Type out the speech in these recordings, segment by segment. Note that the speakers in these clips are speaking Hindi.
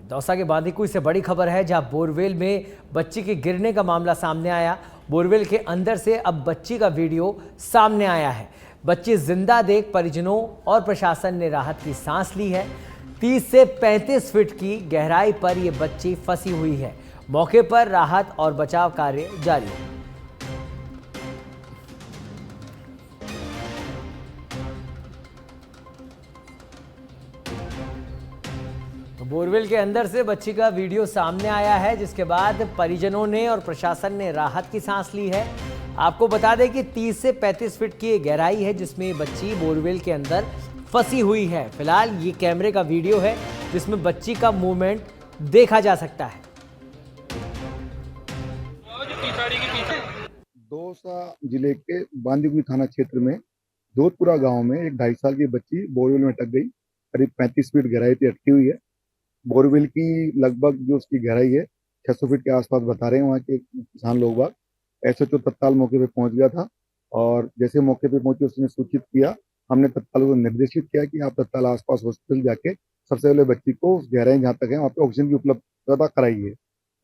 दौसा के बांदीकुई से बड़ी खबर है, जहां बोरवेल में बच्ची के गिरने का मामला सामने आया। बोरवेल के अंदर से अब बच्ची का वीडियो सामने आया है। बच्ची जिंदा देख परिजनों और प्रशासन ने राहत की सांस ली है। 30 से 35 फीट की गहराई पर यह बच्ची फंसी हुई है। मौके पर राहत और बचाव कार्य जारी है। बोरवेल के अंदर से बच्ची का वीडियो सामने आया है, जिसके बाद परिजनों ने और प्रशासन ने राहत की सांस ली है। आपको बता दें कि 30 से 35 फीट की गहराई है जिसमें बच्ची बोरवेल के अंदर फंसी हुई है। फिलहाल ये कैमरे का वीडियो है जिसमें बच्ची का मूवमेंट देखा जा सकता है। दौसा जिले के बांदीकुई थाना क्षेत्र में जोधपुरा गांव में एक 2.5 साल की बच्ची बोरवेल में अटक गई। करीब 35 फीट गहराई पे अटकी हुई है। बोरवेल की लगभग जो उसकी गहराई है 600 फीट के आसपास बता रहे हैं वहाँ के किसान लोग बाग। एसएचओ तत्काल मौके पे पहुंच गया था और जैसे मौके पे पहुंचे उसने सूचित किया। हमने तत्काल को निर्देशित किया कि आप तत्काल आसपास हॉस्पिटल जाके सबसे पहले बच्ची को उस गहराई जहाँ तक है वहाँ पे ऑक्सीजन की उपलब्धता कराई है।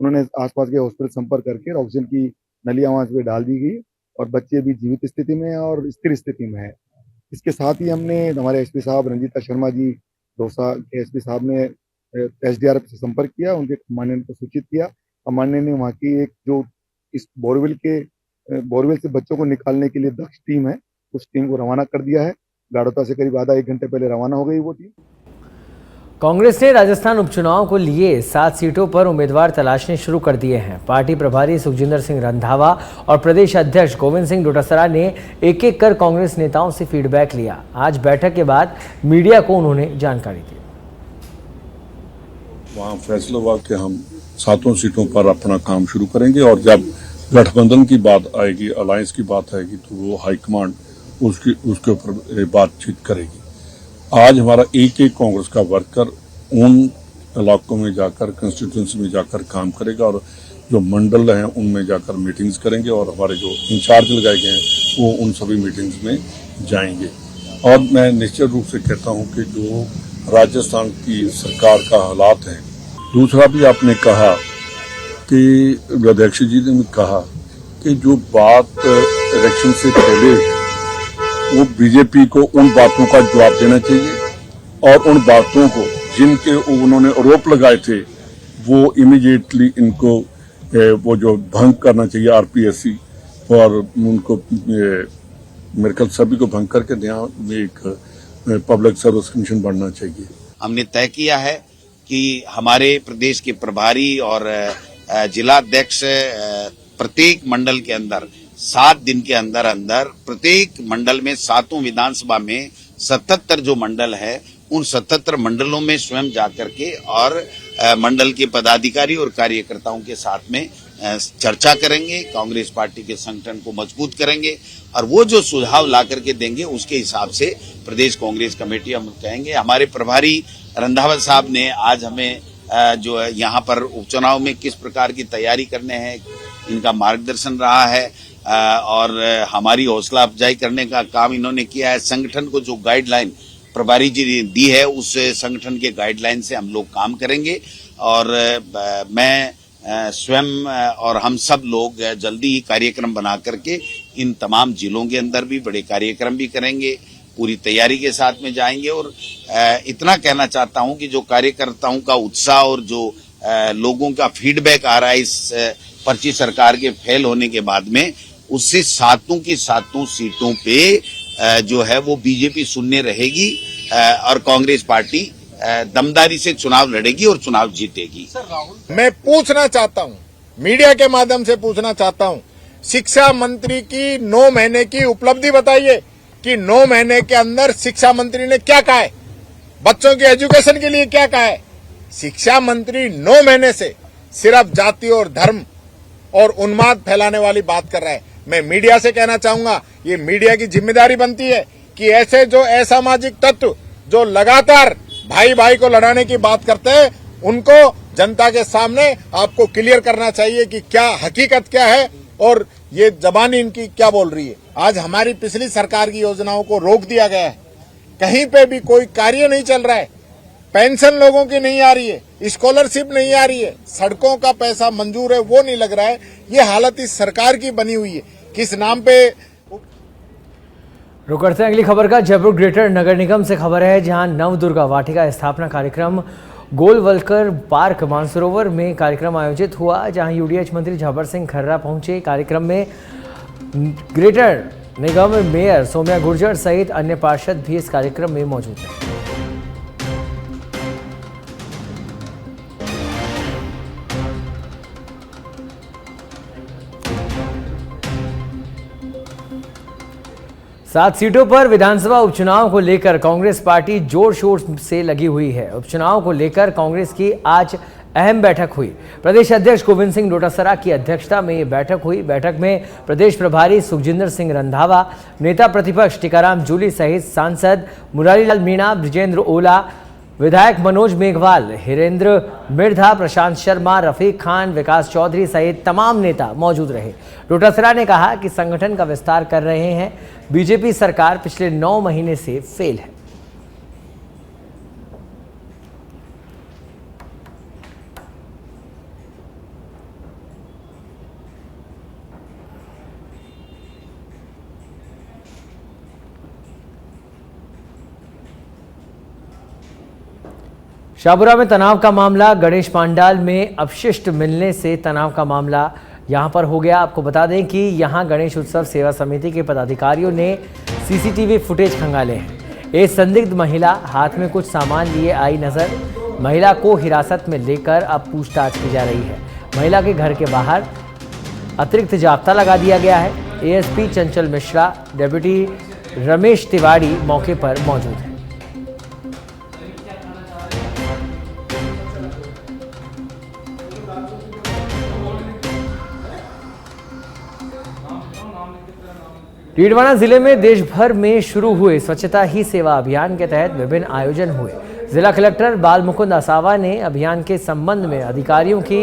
उन्होंने आसपास के हॉस्पिटल संपर्क करके ऑक्सीजन की नलियां वहाँ पे डाल दी गई और बच्ची अभी जीवित स्थिति में है और स्थिर स्थिति में है। इसके साथ ही हमने हमारे एसपी साहब रंजीता शर्मा जी दौसा के एसपी साहब ने एसडीआरएफ से संपर्क किया, उनके कमांडेंट को सूचित किया। कमांडेंट ने वहाँ की एक जो इस बोरवेल से बच्चों को निकालने के लिए दक्ष टीम है, उस टीम को रवाना कर दिया है। गाड़ोता से करीब आधा 1 घंटे पहले रवाना हो गई वो टीम। कांग्रेस ने राजस्थान उपचुनाव को लिए 7 सीटों पर उम्मीदवार तलाशने शुरू कर दिए हैं। पार्टी प्रभारी सुखजिंदर सिंह रंधावा और प्रदेश अध्यक्ष गोविंद सिंह डोटासरा ने एक एक कर कांग्रेस नेताओं से फीडबैक लिया। आज बैठक के बाद मीडिया को उन्होंने जानकारी दी। वहाँ फैसला हुआ कि हम 7 सीटों पर अपना काम शुरू करेंगे और जब गठबंधन की बात आएगी, अलायंस की बात आएगी, तो वो हाईकमांड उसके ऊपर बातचीत करेगी। आज हमारा एक कांग्रेस का वर्कर उन इलाकों में जाकर, कंस्टिट्यूंसी में जाकर काम करेगा और जो मंडल हैं उनमें जाकर मीटिंग्स करेंगे और हमारे जो इंचार्ज लगाए गए हैं वो उन सभी मीटिंग्स में जाएंगे। और मैं निश्चित रूप से कहता हूं कि जो राजस्थान की सरकार का हालात है। दूसरा भी आपने कहा कि अध्यक्ष जी ने कहा कि जो बात इलेक्शन से पहले वो बीजेपी को उन बातों का जवाब देना चाहिए और उन बातों को जिनके उन्होंने आरोप लगाए थे वो इमीडिएटली इनको वो जो भंग करना चाहिए आरपीएससी और उनको मेरे ख्याल सभी को भंग करके यहाँ एक पब्लिक सर्विस कमीशन बनना चाहिए। हमने तय किया है कि हमारे प्रदेश के प्रभारी और जिला अध्यक्ष प्रत्येक मंडल के अंदर 7 दिन के अंदर अंदर प्रत्येक मंडल में 7 विधानसभा में 77 जो मंडल है उन 77 मंडलों में स्वयं जाकर के और मंडल के पदाधिकारी और कार्यकर्ताओं के साथ में चर्चा करेंगे। कांग्रेस पार्टी के संगठन को मजबूत करेंगे और वो जो सुझाव ला करके देंगे उसके हिसाब से प्रदेश कांग्रेस कमेटी हम कहेंगे। हमारे प्रभारी रंधावा साहब ने आज हमें जो है यहाँ पर उपचुनाव में किस प्रकार की तैयारी करने हैं इनका मार्गदर्शन रहा है और हमारी हौसला अफजाई करने का काम इन्होंने किया है। संगठन को जो गाइडलाइन प्रभारी जी ने दी है उस संगठन के गाइडलाइन से हम लोग काम करेंगे और मैं स्वयं और हम सब लोग जल्दी ही कार्यक्रम बना करके इन तमाम जिलों के अंदर भी बड़े कार्यक्रम भी करेंगे, पूरी तैयारी के साथ में जाएंगे। और इतना कहना चाहता हूं कि जो कार्यकर्ताओं का उत्साह और जो लोगों का फीडबैक आ रहा है इस पर्ची सरकार के फेल होने के बाद में, उससे 7 की 7 सीटों पे जो है वो बीजेपी शून्य रहेगी और कांग्रेस पार्टी दमदारी से चुनाव लड़ेगी और चुनाव जीतेगी। मैं पूछना चाहता हूं, मीडिया के माध्यम से पूछना चाहता हूं, शिक्षा मंत्री की 9 महीने की उपलब्धि बताइए कि 9 महीने के अंदर शिक्षा मंत्री ने क्या कहा है, बच्चों के एजुकेशन के लिए क्या कहा है। शिक्षा मंत्री 9 महीने से सिर्फ जाति और धर्म और उन्माद फैलाने वाली बात कर रहा है। मैं मीडिया से कहना चाहूंगा, ये मीडिया की जिम्मेदारी बनती है कि ऐसे जो असामाजिक तत्व जो लगातार भाई भाई को लड़ाने की बात करते हैं उनको जनता के सामने आपको क्लियर करना चाहिए कि क्या हकीकत क्या है और ये जबानी इनकी क्या बोल रही है। आज हमारी पिछली सरकार की योजनाओं को रोक दिया गया है, कहीं पे भी कोई कार्य नहीं चल रहा है। पेंशन लोगों की नहीं आ रही है, स्कॉलरशिप नहीं आ रही है, सड़कों का पैसा मंजूर है वो नहीं लग रहा है। ये हालत इस सरकार की बनी हुई है। किस नाम पे रुक करते हैं अगली खबर का। जयपुर ग्रेटर नगर निगम से खबर है, जहां नव दुर्गा वाटिका स्थापना कार्यक्रम गोलवलकर पार्क मानसरोवर में कार्यक्रम आयोजित हुआ, जहां यूडीएच मंत्री झाबर सिंह खर्रा पहुंचे। कार्यक्रम में ग्रेटर निगम मेयर सोम्या गुर्जर सहित अन्य पार्षद भी इस कार्यक्रम में मौजूद हैं। सात सीटों पर विधानसभा उपचुनाव को लेकर कांग्रेस पार्टी जोर शोर से लगी हुई है। उपचुनाव को लेकर कांग्रेस की आज अहम बैठक हुई। प्रदेश अध्यक्ष गोविंद सिंह डोटासरा की अध्यक्षता में ये बैठक हुई। बैठक में प्रदेश प्रभारी सुखजिंदर सिंह रंधावा, नेता प्रतिपक्ष टीकाराम जूली सहित सांसद मुरारीलाल मीणा, ब्रिजेंद्र ओला, विधायक मनोज मेघवाल, हिरेंद्र मिर्धा, प्रशांत शर्मा, रफीक खान, विकास चौधरी सहित तमाम नेता मौजूद रहे। डोटासरा ने कहा कि संगठन का विस्तार कर रहे हैं। बीजेपी सरकार पिछले 9 महीने से फेल है। शाहपुरा में तनाव का मामला। गणेश पांडाल में अपशिष्ट मिलने से तनाव का मामला यहां पर हो गया। आपको बता दें कि यहां गणेश उत्सव सेवा समिति के पदाधिकारियों ने सीसीटीवी फुटेज खंगाले हैं। एक संदिग्ध महिला हाथ में कुछ सामान लिए आई नजर। महिला को हिरासत में लेकर अब पूछताछ की जा रही है। महिला के घर के बाहर अतिरिक्त जाब्ता लगा दिया गया है। एएसपी चंचल मिश्रा, डेप्यूटी रमेश तिवारी मौके पर मौजूद हैं। डीडवाना जिले में देश भर में शुरू हुए स्वच्छता ही सेवा अभियान के तहत विभिन्न आयोजन हुए। जिला कलेक्टर बालमुकुंद असावा ने अभियान के संबंध में अधिकारियों की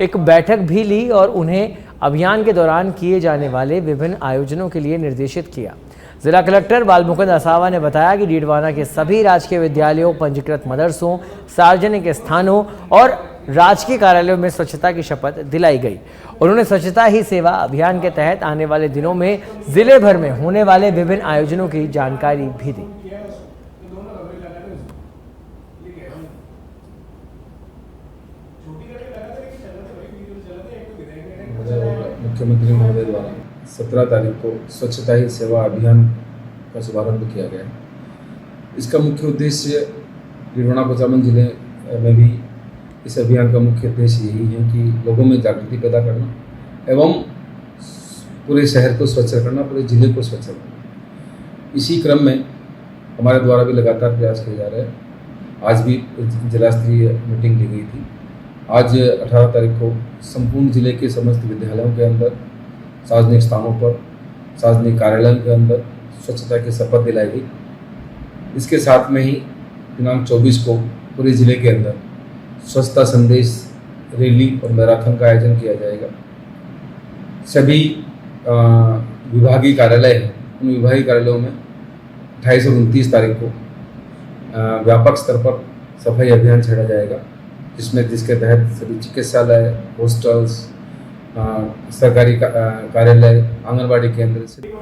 एक बैठक भी ली और उन्हें अभियान के दौरान किए जाने वाले विभिन्न आयोजनों के लिए निर्देशित किया। जिला कलेक्टर बालमुकुंद असावा ने बताया कि डीडवाना के सभी राजकीय विद्यालयों, पंजीकृत मदरसों, सार्वजनिक स्थानों और राजकीय कार्यालयों में स्वच्छता की शपथ दिलाई गई। उन्होंने स्वच्छता ही सेवा अभियान के तहत आने वाले दिनों में जिले भर में होने वाले विभिन्न आयोजनों की जानकारी भी दी। मुख्यमंत्री महोदय द्वारा 17 तारीख को स्वच्छता ही सेवा अभियान का शुभारंभ किया गया। इसका मुख्य उद्देश्य डीडवाना कोचामन जिले में भी इस अभियान का मुख्य उद्देश्य यही है कि लोगों में जागृति पैदा करना एवं पूरे शहर को स्वच्छ करना, पूरे जिले को स्वच्छ करना। इसी क्रम में हमारे द्वारा भी लगातार प्रयास किए जा रहे हैं। आज भी जिला स्तरीय मीटिंग ली गई थी। आज 18 तारीख को संपूर्ण जिले के समस्त विद्यालयों के अंदर, सार्वजनिक स्थानों पर, सार्वजनिक कार्यालयों के अंदर स्वच्छता की शपथ दिलाई गई। इसके साथ में ही दिनांक 24 को पूरे जिले के अंदर स्वच्छता संदेश रैली और मैराथन का आयोजन किया जाएगा। सभी विभागीय कार्यालय हैं, उन विभागीय कार्यालयों में 28 और 29 तारीख को व्यापक स्तर पर सफाई अभियान छेड़ा जाएगा, जिसके तहत सभी चिकित्सालय, हॉस्टल्स, सरकारी कार्यालय, आंगनबाड़ी केंद्र से।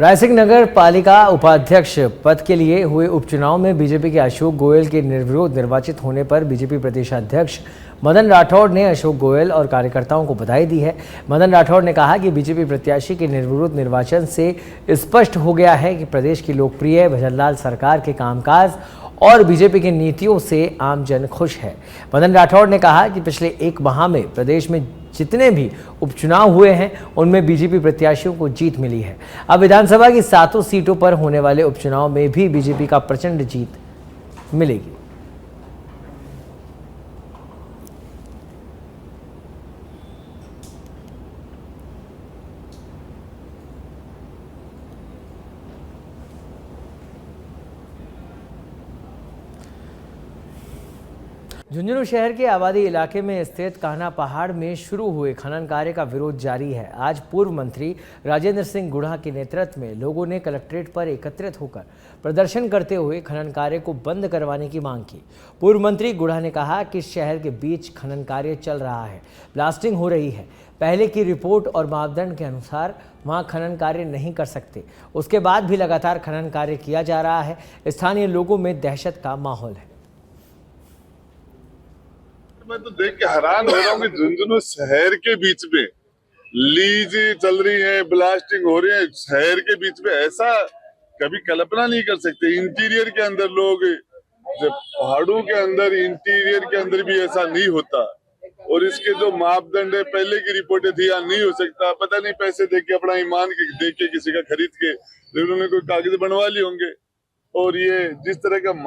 रायसिंह नगर पालिका उपाध्यक्ष पद के लिए हुए उपचुनाव में बीजेपी के अशोक गोयल के निर्विरोध निर्वाचित होने पर बीजेपी प्रदेशाध्यक्ष मदन राठौड़ ने अशोक गोयल और कार्यकर्ताओं को बधाई दी है। मदन राठौड़ ने कहा कि बीजेपी प्रत्याशी के निर्विरोध निर्वाचन से स्पष्ट हो गया है कि प्रदेश की लोकप्रिय भजनलाल सरकार के कामकाज और बीजेपी की नीतियों से आम जन खुश है। मदन राठौड़ ने कहा कि पिछले 1 माह में प्रदेश में जितने भी उपचुनाव हुए हैं उनमें बीजेपी प्रत्याशियों को जीत मिली है। अब विधानसभा की 7 सीटों पर होने वाले उपचुनाव में भी बीजेपी का प्रचंड जीत मिलेगी। झुंझुनू शहर के आबादी इलाके में स्थित कान्हा पहाड़ में शुरू हुए खनन कार्य का विरोध जारी है। आज पूर्व मंत्री राजेंद्र सिंह गुढ़ा के नेतृत्व में लोगों ने कलेक्ट्रेट पर एकत्रित होकर प्रदर्शन करते हुए खनन कार्य को बंद करवाने की मांग की। पूर्व मंत्री गुढ़ा ने कहा कि शहर के बीच खनन कार्य चल रहा है, ब्लास्टिंग हो रही है। पहले की रिपोर्ट और मापदंड के अनुसार वहां खनन कार्य नहीं कर सकते, उसके बाद भी लगातार खनन कार्य किया जा रहा है। स्थानीय लोगों में दहशत का माहौल है। मैं तो देख के हैरान हो रहा हूँ कि झुंझुनू शहर के बीच में लीज चल रही है, ब्लास्टिंग हो रही है शहर के बीच में। ऐसा कभी कल्पना नहीं कर सकते। इंटीरियर के अंदर लोग, जब पहाड़ों के अंदर इंटीरियर के अंदर भी ऐसा नहीं होता। और इसके जो मापदंड है, पहले की रिपोर्टें थी, यहाँ नहीं हो सकता। पता नहीं पैसे देके, अपना ईमान दे के, किसी का खरीद के उन्होंने कोई कागज बनवा लिए होंगे। और ये जिस तरह का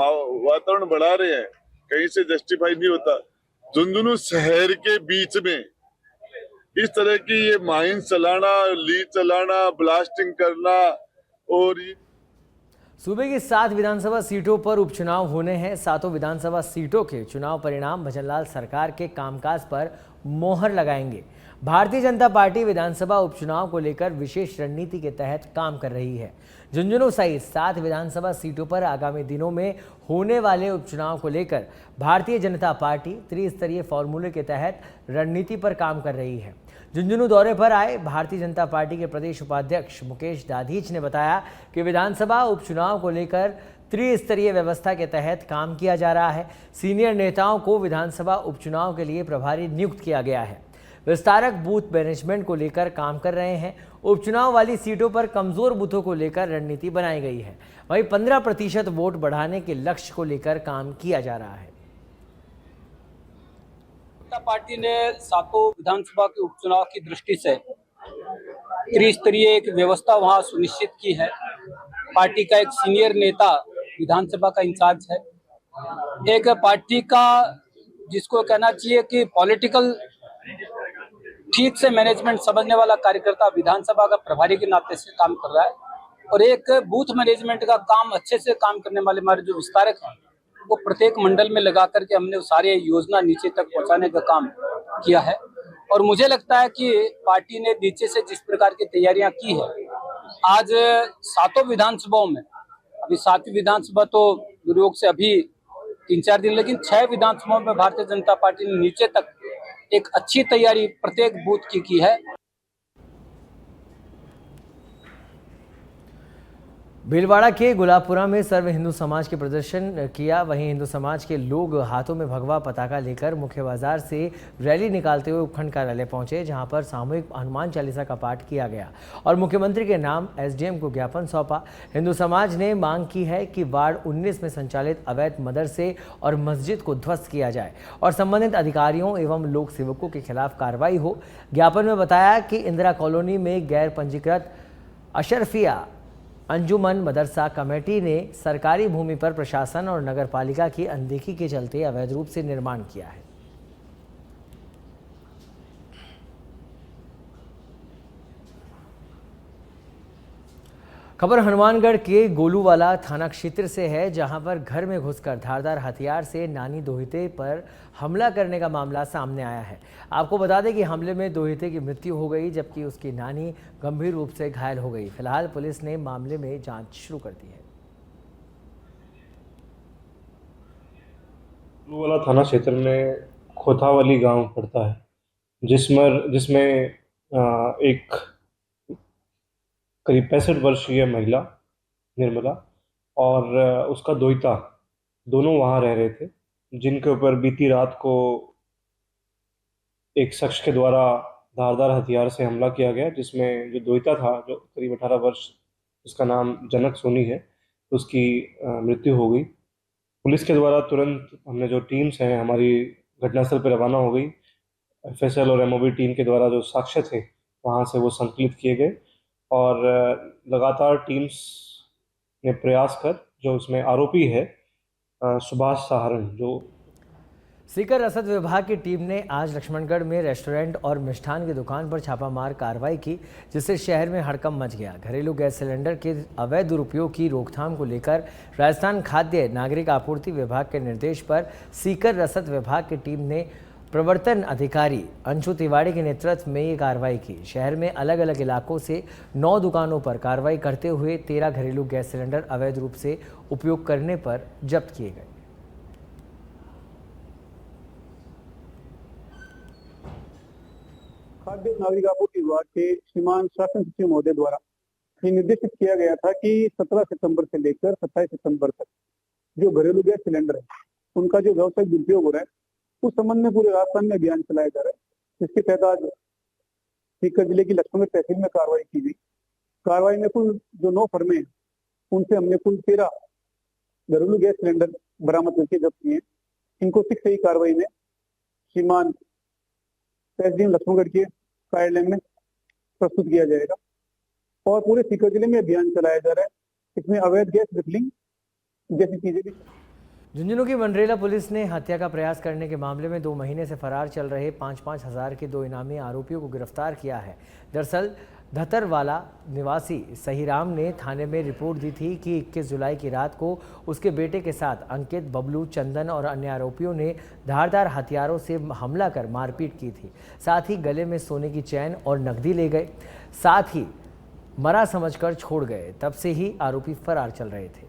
वातावरण बढ़ा रहे हैं, कहीं से जस्टिफाई नहीं होता। झुंझुनू शहर के बीच में इस तरह की ये माइन चलाना, लीज चलाना, ब्लास्टिंग करना। और सूबे की 7 विधानसभा सीटों पर उपचुनाव होने हैं। 7 विधानसभा सीटों के चुनाव परिणाम भजनलाल सरकार के कामकाज पर मोहर लगाएंगे। भारतीय जनता पार्टी विधानसभा उपचुनाव को लेकर विशेष रणनीति के तहत काम कर रही है। झुंझुनू सहित 7 विधानसभा सीटों पर आगामी दिनों में होने वाले उपचुनाव को लेकर भारतीय जनता पार्टी त्रिस्तरीय फॉर्मूले के तहत रणनीति पर काम कर रही है। झुंझुनू दौरे पर आए भारतीय जनता पार्टी के प्रदेश उपाध्यक्ष मुकेश दाधीच ने बताया कि विधानसभा उपचुनाव को लेकर त्रिस्तरीय व्यवस्था के तहत काम किया जा रहा है। सीनियर नेताओं को विधानसभा उपचुनाव के लिए प्रभारी नियुक्त किया गया है। विस्तारक बूथ मैनेजमेंट को लेकर काम कर रहे हैं। उपचुनाव वाली सीटों पर कमजोर बूथों को लेकर रणनीति बनाई गई है। वहीं 15% वोट बढ़ाने के लक्ष्य को लेकर काम किया जा रहा है। जनता पार्टी ने 7 विधानसभा के उपचुनाव की दृष्टि से त्रिस्तरीय एक व्यवस्था वहां सुनिश्चित की है। पार्टी का एक सीनियर नेता विधानसभा का इंचार्ज है। एक पार्टी का, जिसको कहना चाहिए कि पॉलिटिकल ठीक से मैनेजमेंट समझने वाला कार्यकर्ता विधानसभा का प्रभारी के नाते से काम कर रहा है। और एक बूथ मैनेजमेंट का काम अच्छे से काम करने वाले हमारे जो विस्तारक हैं, वो प्रत्येक मंडल में लगा करके हमने सारे योजना नीचे तक पहुंचाने का काम किया है। और मुझे लगता है कि पार्टी ने नीचे से जिस प्रकार की तैयारियां की है, आज 7 विधानसभाओं में, अभी 7वीं विधानसभा तो दुर्योग से अभी 3-4 दिन, लेकिन 6 विधानसभाओं में भारतीय जनता पार्टी ने नीचे तक एक अच्छी तैयारी प्रत्येक बूथ की है। भीलवाड़ा के गुलाबपुरा में सर्व हिंदू समाज के प्रदर्शन किया। वहीं हिंदू समाज के लोग हाथों में भगवा पताका लेकर मुख्य बाजार से रैली निकालते हुए उपखंड कार्यालय पहुंचे, जहां पर सामूहिक हनुमान चालीसा का पाठ किया गया और मुख्यमंत्री के नाम एसडीएम को ज्ञापन सौंपा। हिंदू समाज ने मांग की है कि वार्ड 19 में संचालित अवैध मदरसे और मस्जिद को ध्वस्त किया जाए और संबंधित अधिकारियों एवं लोक सेवकों के खिलाफ कार्रवाई हो। ज्ञापन में बताया कि इंदिरा कॉलोनी में गैर पंजीकृत अशरफिया अंजुमन मदरसा कमेटी ने सरकारी भूमि पर प्रशासन और नगर पालिका की अनदेखी के चलते अवैध रूप से निर्माण किया है। खबर हनुमानगढ़ के गोलूवाला थाना क्षेत्र से है, जहां पर घर में घुसकर धारदार हथियार से नानी दोहिते पर हमला करने का मामला सामने आया है। आपको बता दें कि हमले में दोहिते की मृत्यु हो गई, जबकि उसकी नानी गंभीर रूप से घायल हो गई। फिलहाल पुलिस ने मामले में जांच शुरू कर दी है। गोलूवाला थाना क्षेत्र में खोथावाली गांव पड़ता है, जिसमें एक करीब 65 वर्षीय महिला निर्मला और उसका दोहिता दोनों वहाँ रह रहे थे, जिनके ऊपर बीती रात को एक शख्स के द्वारा धारदार हथियार से हमला किया गया, जिसमें जो दोहिता था, जो करीब 18 वर्ष, उसका नाम जनक सोनी है, उसकी मृत्यु हो गई। पुलिस के द्वारा तुरंत हमने जो टीम्स हैं हमारी घटनास्थल पर रवाना हो गई। एफएसएल और एमओबी टीम के द्वारा जो साक्ष्य थे वहाँ से वो संकलित किए गए और लगातार टीम्स ने प्रयास कर जो उसमें आरोपी है सुभाष सहारण, जो सीकर रसद विभाग की टीम ने आज लक्ष्मणगढ़ में रेस्टोरेंट और मिष्ठान की दुकान पर छापामार कार्रवाई की, जिससे शहर में हड़कंप मच गया। घरेलू गैस सिलेंडर के अवैध दुरुपयोग की रोकथाम को लेकर राजस्थान खाद्य नागरिक आपूर्ति विभाग के निर्देश पर सीकर रसद विभाग की टीम ने प्रवर्तन अधिकारी अंशु तिवारी के नेतृत्व में ये कार्रवाई की। शहर में अलग अलग इलाकों से 9 दुकानों पर कार्रवाई करते हुए 13 घरेलू गैस सिलेंडर अवैध रूप से उपयोग करने पर जब्त किए गए। खाद्य नागरिक आपूर्ति विभाग के श्रीमान शासन सचिव महोदय द्वारा ये निर्देशित किया गया था कि 17 सितंबर से लेकर 27 सितंबर तक जो घरेलू गैस सिलेंडर है उनका जो व्यावसायिक दुरुपयोग हो रहा है उस संबंध में पूरे राजस्थान में अभियान चलाया जा रहा है। इसके तहत आज सीकर जिले की लक्ष्मणगढ़ तहसील में कार्रवाई की गई। कार्रवाई में कुल जो 9 फर्में हैं उनसे हमने कुल 13 घरेलू गैस सिलेंडर बरामद करके जब्त किए। इनको 6 कार्रवाई में श्रीमान एसडीएम लक्ष्मणगढ़ के कार्यालय में प्रस्तुत किया जाएगा और पूरे सीकर जिले में अभियान चलाया जा रहा है। इसमें अवैध गैस रिफिलिंग जैसी चीजें भी। झुंझुनू की मंडरेला पुलिस ने हत्या का प्रयास करने के मामले में 2 महीने से फरार चल रहे 5-5 हज़ार के 2 इनामी आरोपियों को गिरफ्तार किया है। दरअसल धतरवाला निवासी सहीराम ने थाने में रिपोर्ट दी थी कि 21 जुलाई की रात को उसके बेटे के साथ अंकित, बबलू, चंदन और अन्य आरोपियों ने धारदार हथियारों से हमला कर मारपीट की थी। साथ ही गले में सोने की चैन और नकदी ले गए, साथ ही मरा समझकर छोड़ गए। तब से ही आरोपी फरार चल रहे थे।